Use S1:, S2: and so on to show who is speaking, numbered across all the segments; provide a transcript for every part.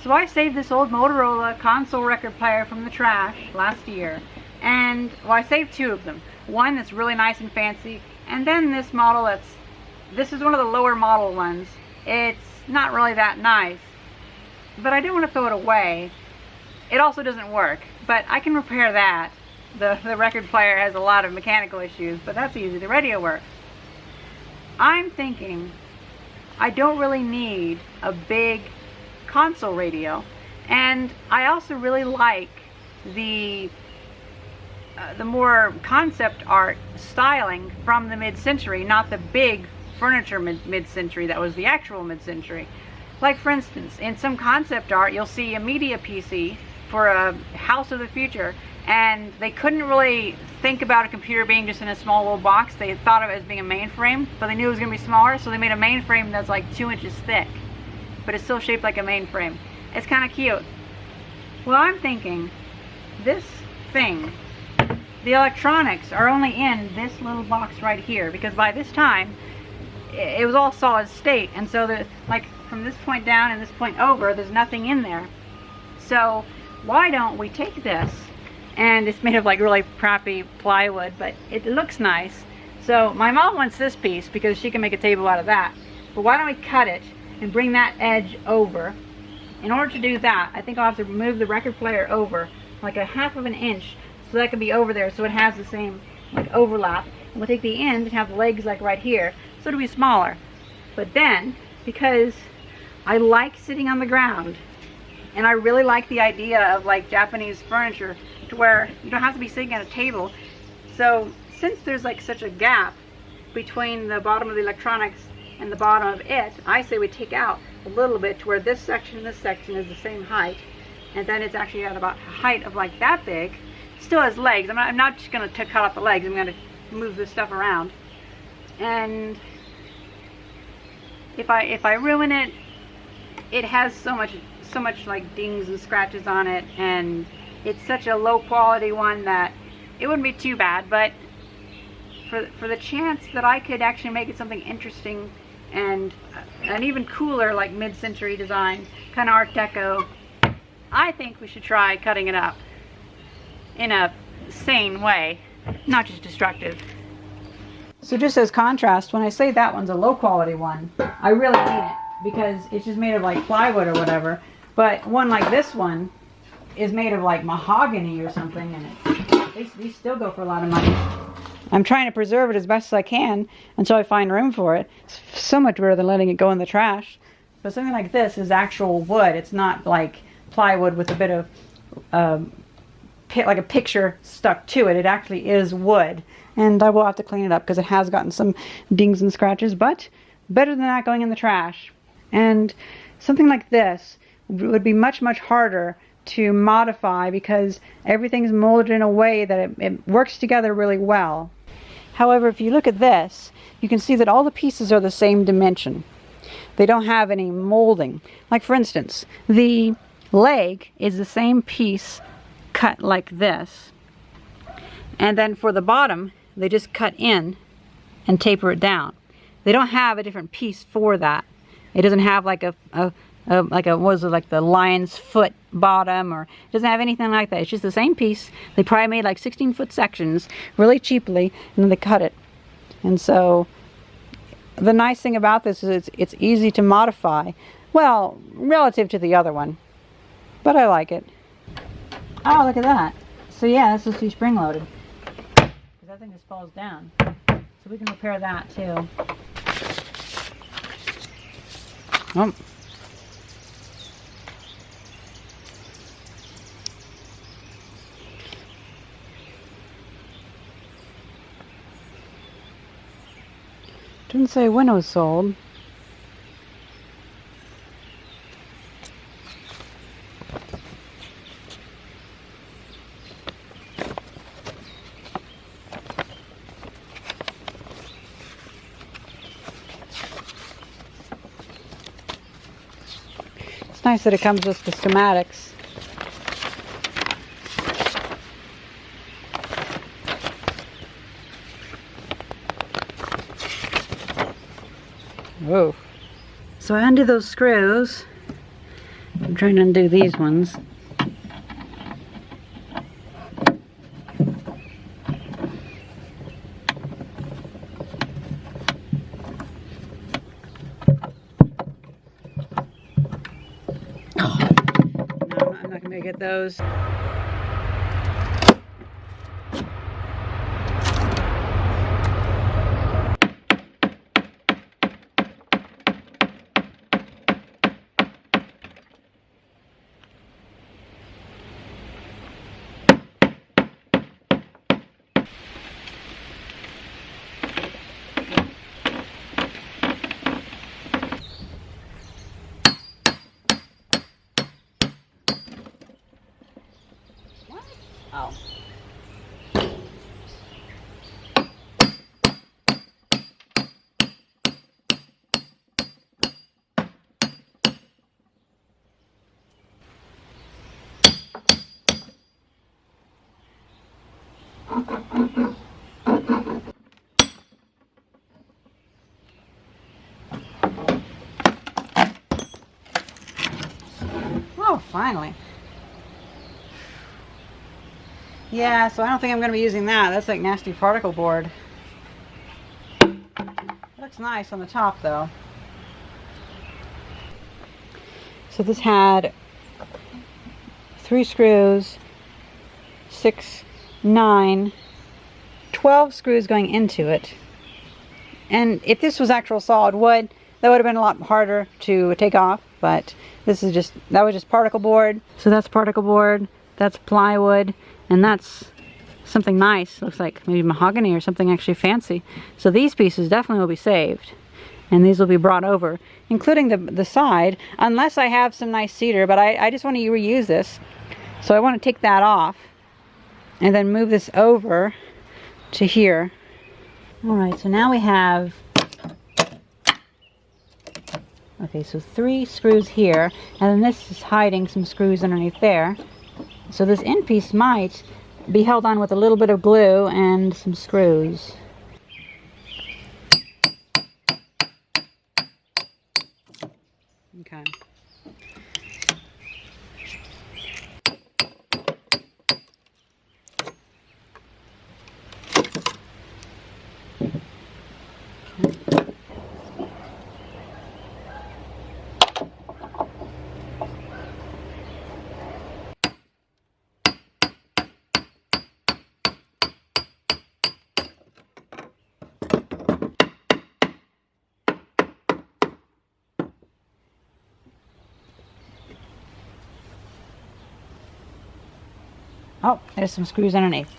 S1: So I saved this old Motorola console record player from the trash last year, and well, I saved two of them. One that's really nice and fancy, and then this model this is one of the lower model ones. It's not really that nice, but I didn't want to throw it away. It also doesn't work, but I can repair that. The record player has a lot of mechanical issues, but that's easy. The radio works. I'm thinking I don't really need a big console radio, and I also really like the more concept art styling from the mid-century, not the big furniture mid-century that was the actual mid-century. Like for instance, in some concept art you'll see a media PC for a house of the future, and they couldn't really think about a computer being just in a small little box. They thought of it as being a mainframe, but they knew it was going to be smaller, so they made a mainframe that's like 2 inches thick, but it's still shaped like a mainframe. It's kind of cute. Well, I'm thinking this thing, the electronics are only in this little box right here, because by this time it was all solid state, and so there's like from this point down and this point over, there's nothing in there. So why don't we take this, and it's made of like really crappy plywood, but it looks nice. So my mom wants this piece because she can make a table out of that, but why don't we cut it and bring that edge over? In order to do that, I think I'll have to move the record player over like a 1/2 inch, so that can be over there, so it has the same like overlap. And we'll take the end and have the legs like right here, so it'll be smaller. But then, because I like sitting on the ground, and I really like the idea of like Japanese furniture to where you don't have to be sitting at a table. So since there's like such a gap between the bottom of the electronics and the bottom of it, I say we take out a little bit to where this section and this section is the same height, and then it's actually at about a height of like that big. Still has legs. I'm not just going to cut off the legs. I'm going to move this stuff around. And if I ruin it, it has so much like dings and scratches on it, and it's such a low quality one that it wouldn't be too bad. But for the chance that I could actually make it something interesting and an even cooler like mid-century design, kind of Art Deco, I think we should try cutting it up in a sane way, not just destructive. So just as contrast, when I say that one's a low quality one, I really mean it, because it's just made of like plywood or whatever. But one like this one is made of like mahogany or something, and these still go for a lot of money. I'm trying to preserve it as best as I can until I find room for it. It's so much better than letting it go in the trash. But something like this is actual wood. It's not like plywood with a bit of like a picture stuck to it. It actually is wood, and I will have to clean it up because it has gotten some dings and scratches, but better than that going in the trash. And something like this would be much harder to modify because everything's molded in a way that it works together really well. However, if you look at this, you can see that all the pieces are the same dimension. They don't have any molding. Like for instance, the leg is the same piece cut like this, and then for the bottom they just cut in and taper it down. They don't have a different piece for that. It doesn't have like what was it, like the lion's foot bottom, or it doesn't have anything like that. It's just the same piece. They probably made like 16-foot sections really cheaply, and then they cut it. And so the nice thing about this is it's easy to modify, well, relative to the other one, but I like it. Oh, look at that. So yeah, this is too spring-loaded, because that thing just falls down. So we can repair that too. Oh. Didn't say when it was sold. It's nice that it comes with the schematics. Whoa. So I undid those screws, I'm trying to undo these ones. I'm not going to get those. Oh. Oh, finally. Yeah, so I don't think I'm going to be using that. That's like nasty particle board. Looks nice on the top though. So this had 3 screws, 6, 9, 12 screws going into it. And if this was actual solid wood, that would have been a lot harder to take off, but this is just, that was just particle board. So that's particle board, that's plywood, and that's something nice. Looks like maybe mahogany or something actually fancy. So these pieces definitely will be saved, and these will be brought over, including the side, unless I have some nice cedar, but I just want to reuse this. So I want to take that off and then move this over to here. Alright, so now we have, okay, so 3 screws here, and then this is hiding some screws underneath there. So this end piece might be held on with a little bit of glue and some screws. Okay. Oh, there's some screws underneath.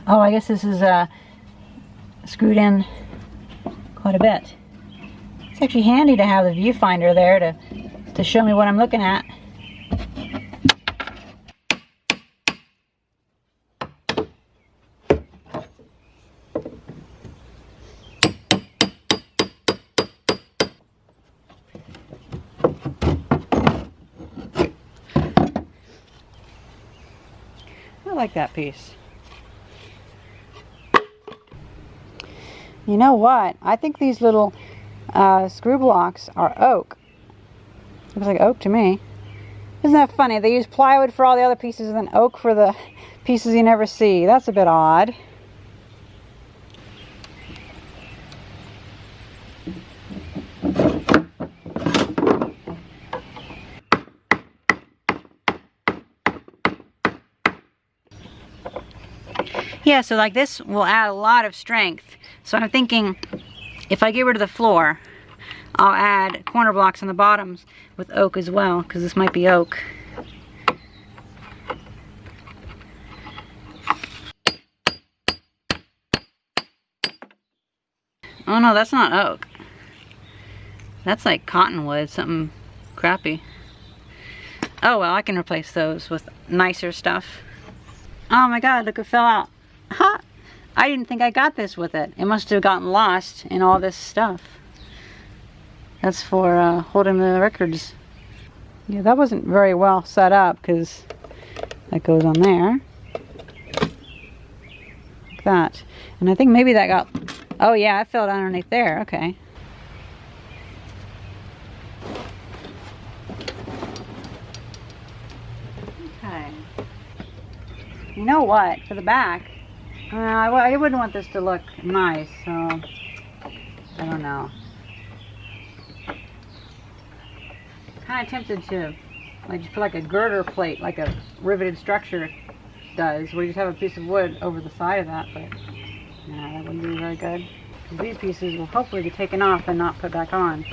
S1: Oh, I guess this is screwed in quite a bit. It's actually handy to have the viewfinder there to show me what I'm looking at. I like that piece. You know what? I think these little screw blocks are oak. Looks like oak to me. Isn't that funny? They use plywood for all the other pieces and then oak for the pieces you never see. That's a bit odd. Yeah, so like this will add a lot of strength. So I'm thinking if I get rid of the floor, I'll add corner blocks on the bottoms with oak as well, because this might be oak. Oh no, that's not oak. That's like cottonwood, something crappy. Oh well, I can replace those with nicer stuff. Oh my god, look, it fell out. Ha! I didn't think I got this with it. It must have gotten lost in all this stuff. That's for holding the records. Yeah, that wasn't very well set up because that goes on there. like that. And I think maybe that got, oh yeah, I fell down underneath there. Okay. Okay. You know what? For the back, I wouldn't want this to look nice, so I don't know. Kind of tempted to like just put like a girder plate, like a riveted structure does, where you just have a piece of wood over the side of that, but yeah, that wouldn't be very good. These pieces will hopefully be taken off and not put back on.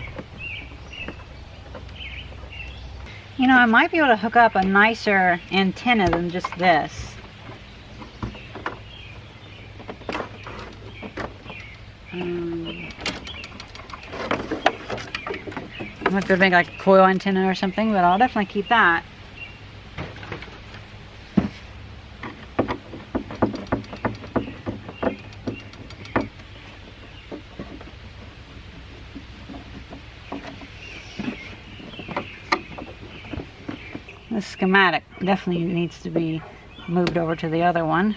S1: You know, I might be able to hook up a nicer antenna than just this. I might be able to make like a coil antenna or something, but I'll definitely keep that. This schematic definitely needs to be moved over to the other one.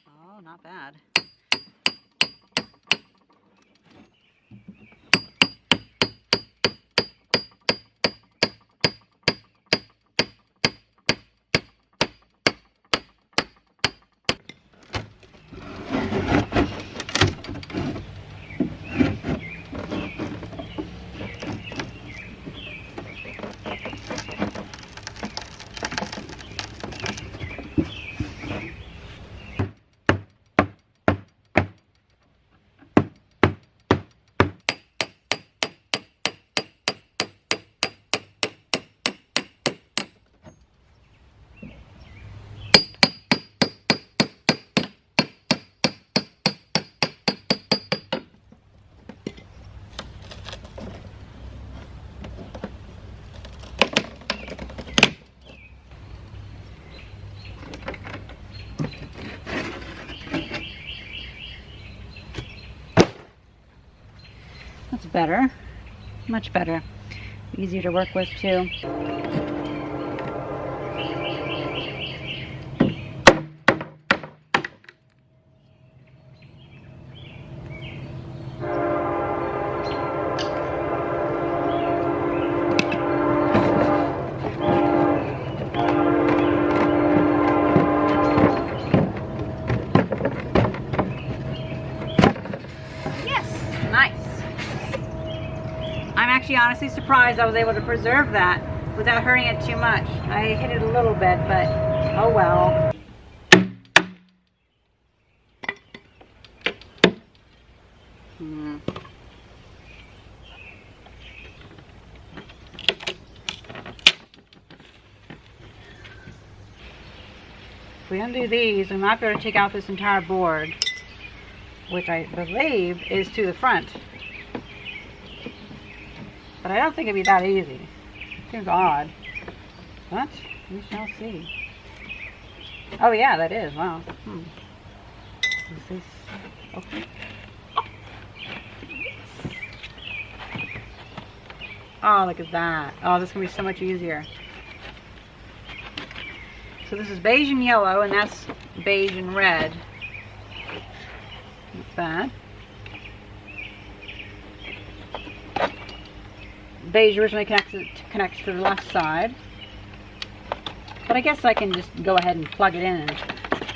S1: Oh, not bad. That's better. Much better. Easier to work with too. Honestly surprised I was able to preserve that without hurting it too much. I hit it a little bit, but oh well. If we undo these, we might be able to take out this entire board, which I believe is to the front. But I don't think it'd be that easy. Seems odd. But we shall see. Oh yeah, that is. Wow. This is okay. Oh, look at that. Oh, this is going to be so much easier. So this is beige and yellow, and that's beige and red. Not bad. Beige originally connects to the left side, but I guess I can just go ahead and plug it in and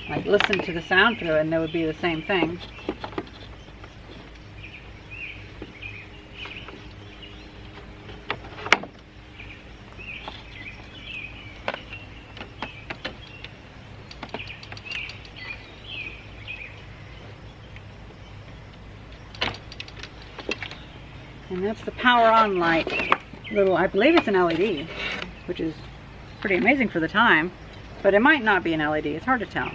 S1: like listen to the sound through it, and that would be the same thing. And that's the power on light. Little, I believe it's an LED, which is pretty amazing for the time, but it might not be an LED. It's hard to tell.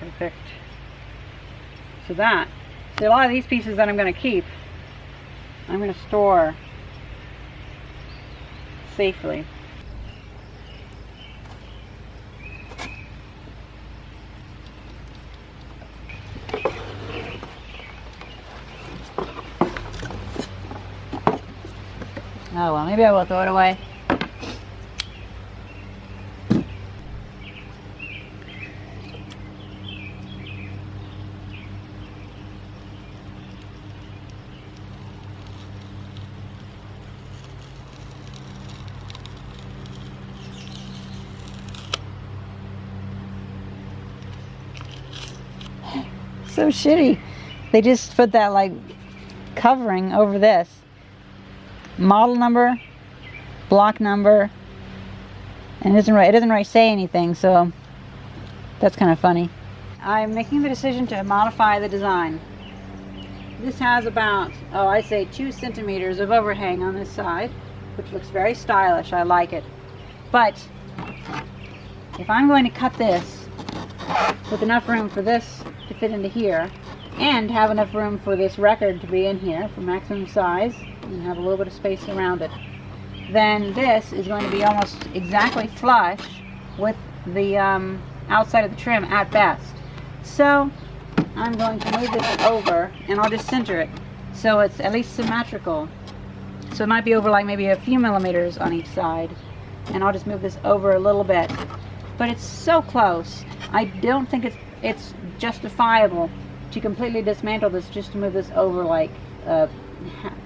S1: Perfect. So a lot of these pieces that I'm going to keep, I'm going to store safely. Oh well, maybe I will throw it away. So shitty. They just put that like covering over this. Model number, block number, and it doesn't really say anything, so that's kind of funny. I'm making the decision to modify the design. This has about, oh, I say 2 centimeters of overhang on this side, which looks very stylish. I like it. But if I'm going to cut this with enough room for this to fit into here, and have enough room for this record to be in here for maximum size, and have a little bit of space around it, then this is going to be almost exactly flush with the outside of the trim at best. So I'm going to move this over, and I'll just center it so it's at least symmetrical. So it might be over like maybe a few millimeters on each side, and I'll just move this over a little bit. But it's so close, I don't think it's justifiable to completely dismantle this just to move this over like a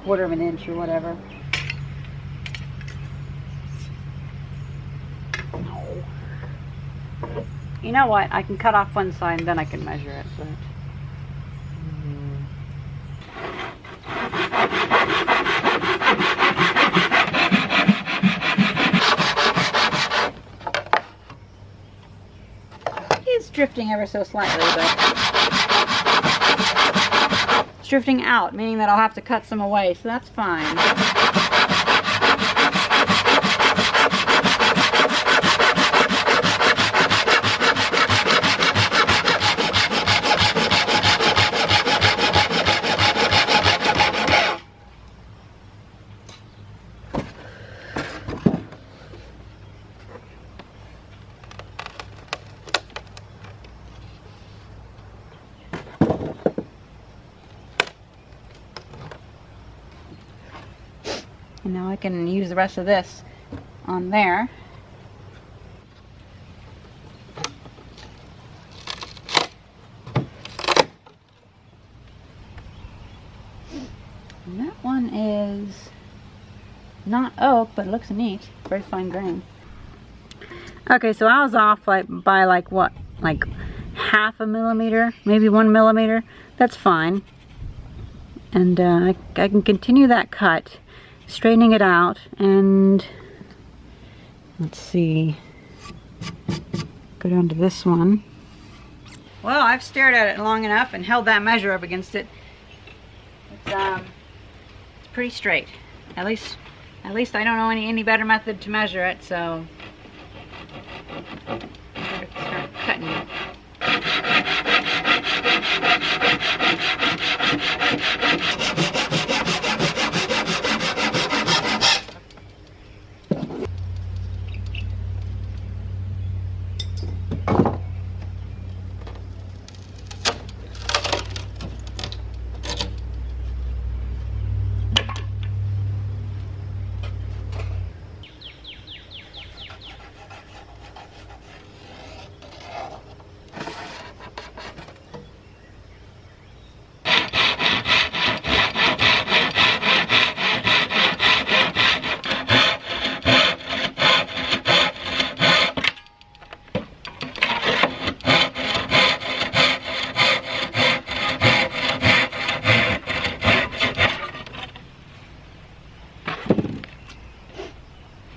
S1: quarter of an inch or whatever. No. You know what? I can cut off one side and then I can measure it. But it's drifting ever so slightly, but it's drifting out, meaning that I'll have to cut some away, so that's fine. And now I can use the rest of this on there. And that one is not oak, but it looks neat. Very fine grain. Okay, so I was off by like what? Like half a millimeter, maybe 1 millimeter. That's fine. And I can continue that cut, straightening it out, and let's see, go down to this one. Well, I've stared at it long enough and held that measure up against it. It's pretty straight. At least I don't know any better method to measure it, so I'm gonna start cutting it.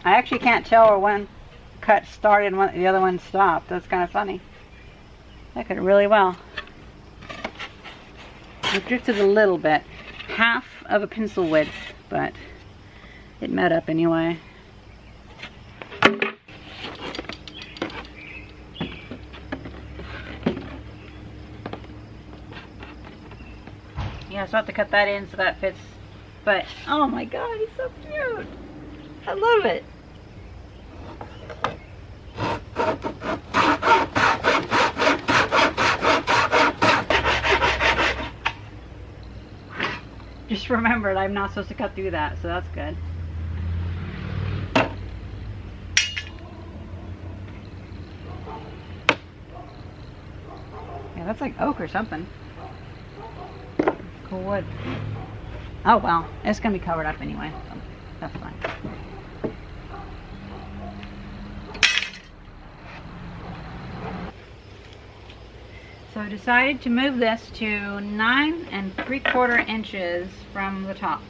S1: I actually can't tell where one cut started and the other one stopped. That's kind of funny. I could really well. It drifted a little bit. Half of a pencil width, but it met up anyway. Yeah, so I have to cut that in so that fits. But, oh my god, he's so cute. I love it. Just remembered I'm not supposed to cut through that, so that's good. Yeah, that's like oak or something. Cool wood. Oh well, it's gonna be covered up anyway, so that's fine. So I decided to move this to 9 3/4 inches from the top.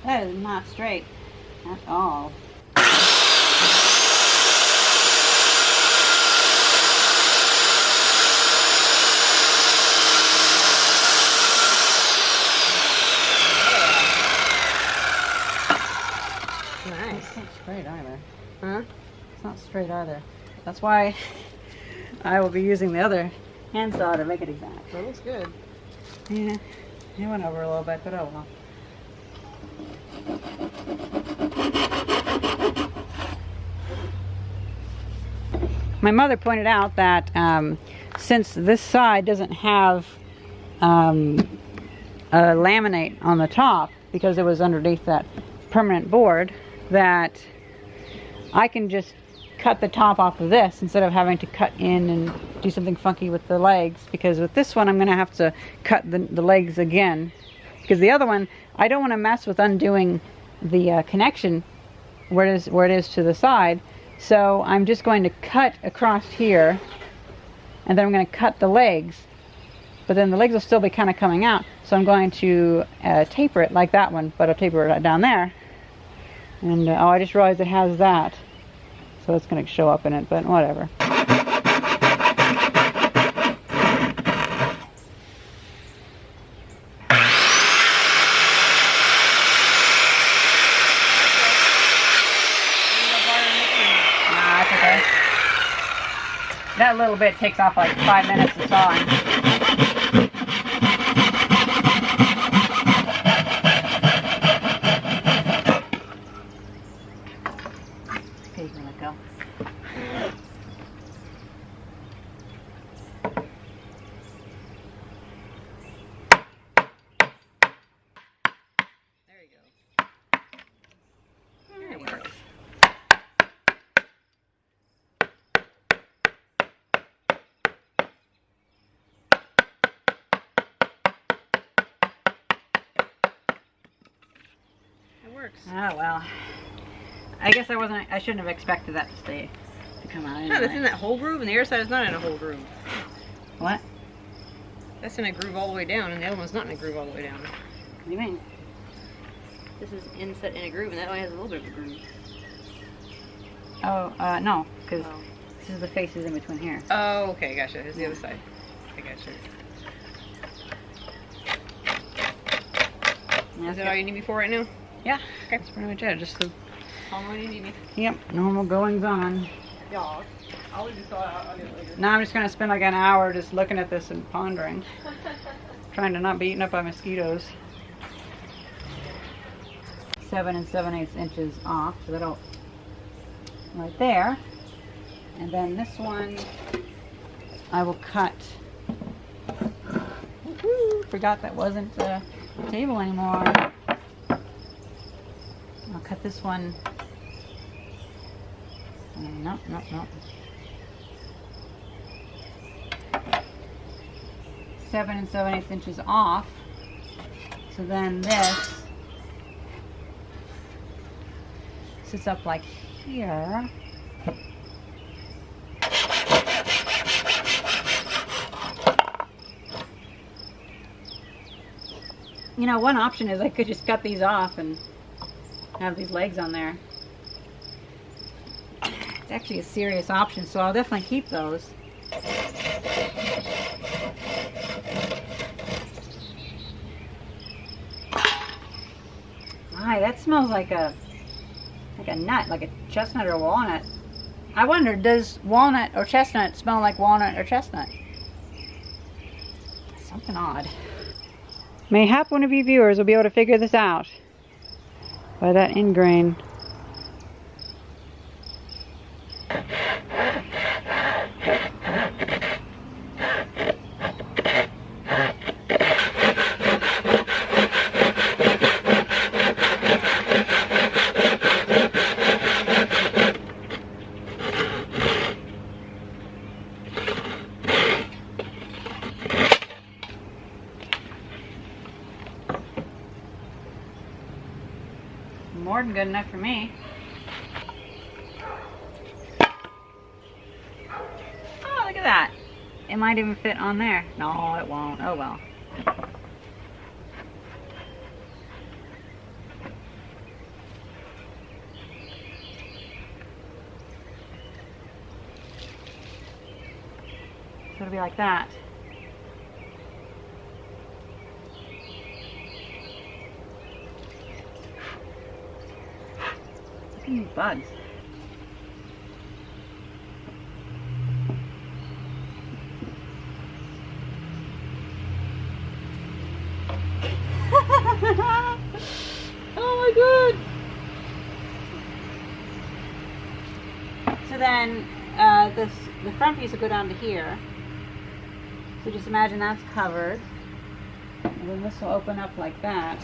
S1: That is not straight at all. Nice. It's not straight either. Huh? It's not straight either. That's why I will be using the other handsaw to make it exact.
S2: That looks good.
S1: Yeah, it went over a little bit, but oh well. My mother pointed out that since this side doesn't have a laminate on the top because it was underneath that permanent board, that I can just cut the top off of this instead of having to cut in and do something funky with the legs, because with this one I'm going to have to cut the legs again, because the other one I don't want to mess with undoing the connection where it is to the side. So I'm just going to cut across here, and then I'm going to cut the legs, but then the legs will still be kind of coming out, so I'm going to taper it like that one, but I'll taper it down there. And oh, I just realized it has that, so it's going to show up in it, but whatever. That little bit takes off like 5 minutes of sawing. Okay, you can let go.
S2: There you go. There it works.
S1: Oh well, I guess I shouldn't have expected that to come out anyway.
S2: No, that's in that whole groove, and the other side is not in a whole groove.
S1: What?
S2: That's in a groove all the way down, and the other one's not in a groove all the way down.
S1: What do you mean?
S2: This is inset in a groove, and that one has a little bit of a groove.
S1: Oh, no, because this is the faces in between here.
S2: Oh, okay, gotcha. Here's the other side. I gotcha. Is that all you need me for right now?
S1: Yeah,
S2: okay.
S1: That's pretty much it. Just the
S2: normal you need me.
S1: Yep, normal goings on.
S2: Yeah, I'll leave this all out. I'll get it later.
S1: Now I'm just going to spend like an hour just looking at this and pondering. Trying to not be eaten up by mosquitoes. 7 7/8 inches off, so that'll right there. And then this one I will cut. Woohoo! Forgot that wasn't a table anymore. I'll cut this one. Nope. 7 7/8 inches off. So then this sits up like here. You know, one option is I could just cut these off and have these legs on there. It's actually a serious option, so I'll definitely keep those. My, that smells like a nut, like a chestnut or walnut. I wonder, does walnut or chestnut smell like walnut or chestnut? Something odd. Mayhap one of you viewers will be able to figure this out by that end grain. good enough for me. Oh, look at that. It might even fit on there. No, it won't. Oh well. So it'll be like that. Bugs. Oh my god! So then the front piece will go down to here. So just imagine that's covered. And then this will open up like that.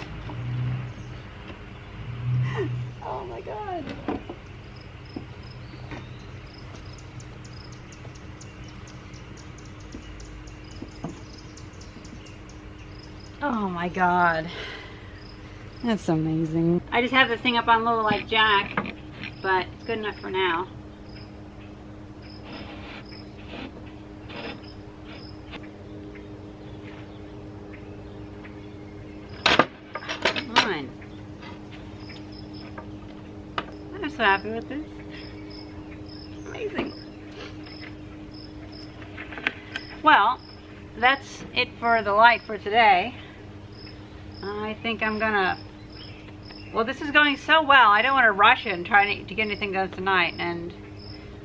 S1: Oh my god. Oh my god. That's amazing. I just have this thing up on a little like jack, but it's good enough for now. Come on. I'm so happy with this. Amazing. Well, that's it for the light for today. I think I'm gonna, well, this is going so well, I don't want to rush it and try to get anything done tonight, and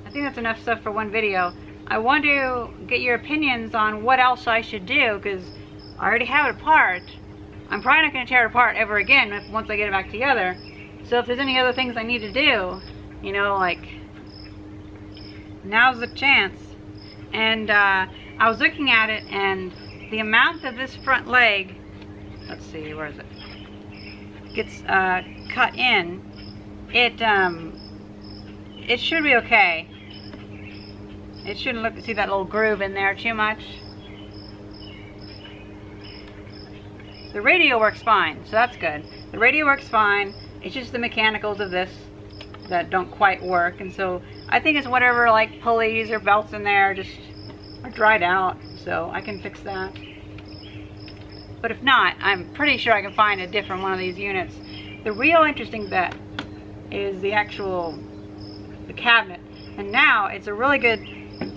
S1: I think that's enough stuff for one video. I want to get your opinions on what else I should do, because I already have it apart. I'm probably not going to tear it apart ever again once I get it back together. So if there's any other things I need to do, you know, like, now's the chance. And I was looking at it, and the amount of this front leg, let's see, where is it, gets cut in, it should be okay. It shouldn't see that little groove in there too much. The radio works fine, so that's good. The radio works fine. It's just the mechanicals of this that don't quite work, and so I think it's whatever, like pulleys or belts in there just are dried out, so I can fix that. But if not, I'm pretty sure I can find a different one of these units. The real interesting bit is the cabinet, and now it's a really good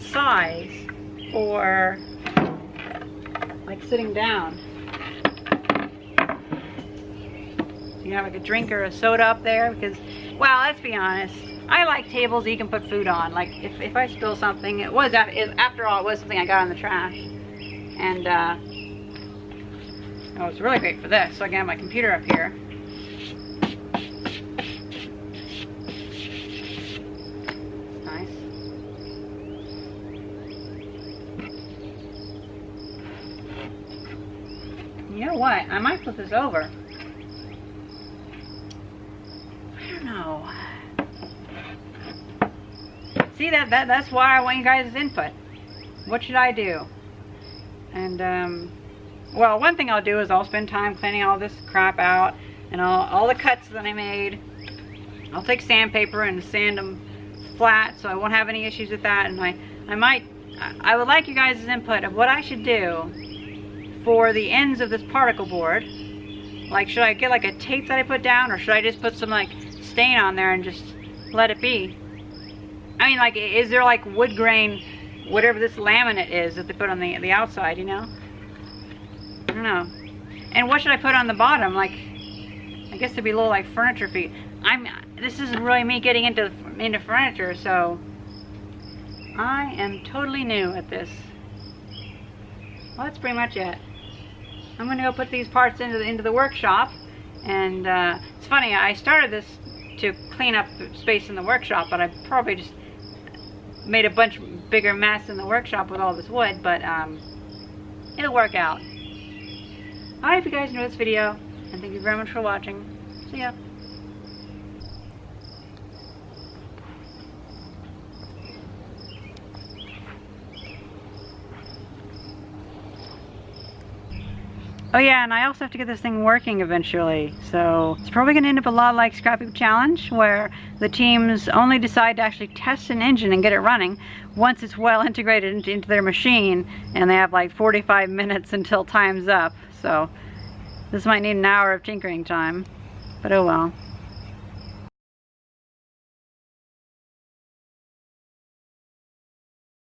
S1: size for like sitting down. You have like a drink or a soda up there, because, well, let's be honest, I like tables that you can put food on. Like if I spill something, after all, it was something I got in the trash, and oh, it's really great for this. So I can have my computer up here. Nice. You know what? I might flip this over. No. See, that's why I want you guys' input. What should I do? And well, one thing I'll do is I'll spend time cleaning all this crap out, and all the cuts that I made. I'll take sandpaper and sand them flat, so I won't have any issues with that. And I would like you guys' input of what I should do for the ends of this particle board. Like, should I get like a tape that I put down, or should I just put some like stain on there and just let it be? I mean, like, is there like wood grain, whatever this laminate is that they put on the outside, you know? I don't know. And what should I put on the bottom? Like, I guess it'd be a little like furniture feet. This isn't really me getting into furniture, so I am totally new at this. Well, that's pretty much it. I'm gonna go put these parts into the workshop, and it's funny, I started this to clean up the space in the workshop, but I probably just made a bunch bigger mess in the workshop with all this wood, but it'll work out. I hope you guys enjoyed this video, and thank you very much for watching. See ya. Oh yeah, and I also have to get this thing working eventually. So it's probably gonna end up a lot like Scrap Heap Challenge, where the teams only decide to actually test an engine and get it running once it's well integrated into their machine, and they have like 45 minutes until time's up. So this might need an hour of tinkering time, but oh well.